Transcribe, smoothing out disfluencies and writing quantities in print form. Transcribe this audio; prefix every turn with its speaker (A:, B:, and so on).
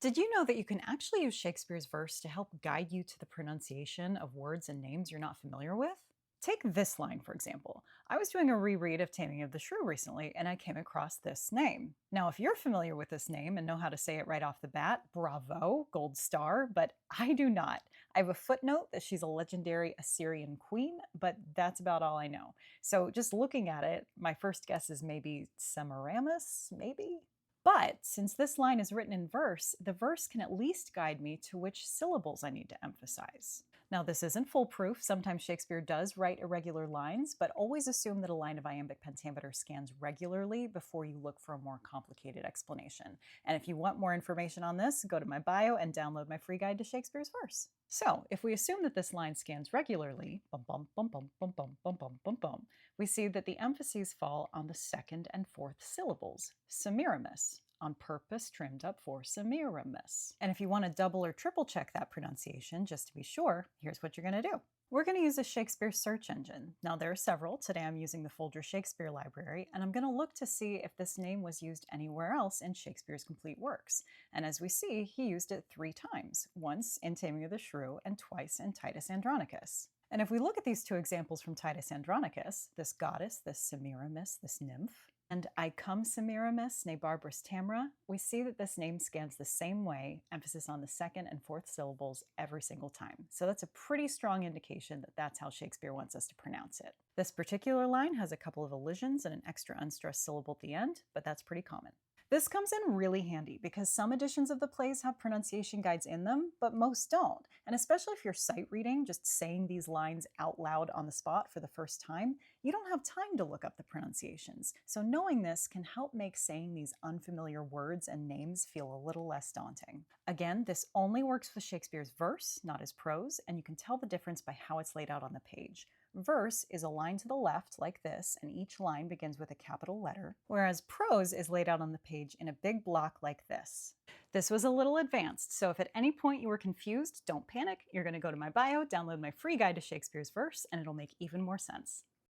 A: Did you know that you can actually use Shakespeare's verse to help guide you to the pronunciation of words and names you're not familiar with? Take this line, for example. I was doing a reread of Taming of the Shrew recently, and I came across this name. Now, if you're familiar with this name and know how to say it right off the bat, bravo, gold star, but I do not. I have a footnote that she's a legendary Assyrian queen, but that's about all I know. So just looking at it, my first guess is maybe Semiramis, maybe? But since this line is written in verse, the verse can at least guide me to which syllables I need to emphasize. Now, this isn't foolproof. Sometimes Shakespeare does write irregular lines, but always assume that a line of iambic pentameter scans regularly before you look for a more complicated explanation. And if you want more information on this, go to my bio and download my free guide to Shakespeare's verse. So, if we assume that this line scans regularly, bum bum bum bum bum bum bum bum bum bum, we see that the emphases fall on the second and fourth syllables, Semiramis, on purpose trimmed up for Semiramis. And if you want to double or triple check that pronunciation, just to be sure, here's what you're going to do. We're going to use a Shakespeare search engine. Now, there are several. Today I'm using the Folger Shakespeare library, and I'm going to look to see if this name was used anywhere else in Shakespeare's complete works. And as we see, he used it 3 times, once in Taming of the Shrew and twice in Titus Andronicus. And if we look at these 2 examples from Titus Andronicus, this goddess, this Semiramis, this nymph, and I come Semiramis, ne Barbris Tamra, we see that this name scans the same way, emphasis on the second and fourth syllables every single time. So that's a pretty strong indication that that's how Shakespeare wants us to pronounce it. This particular line has a couple of elisions and an extra unstressed syllable at the end, but that's pretty common. This comes in really handy because some editions of the plays have pronunciation guides in them, but most don't. And especially if you're sight reading, just saying these lines out loud on the spot for the first time, you don't have time to look up the pronunciations. So knowing this can help make saying these unfamiliar words and names feel a little less daunting. Again, this only works with Shakespeare's verse, not his prose, and you can tell the difference by how it's laid out on the page. Verse is a line to the left like this, and each line begins with a capital letter, whereas prose is laid out on the page in a big block like this. This was a little advanced, so if at any point you were confused, don't panic. You're going to go to my bio, download my free guide to Shakespeare's verse, and it'll make even more sense.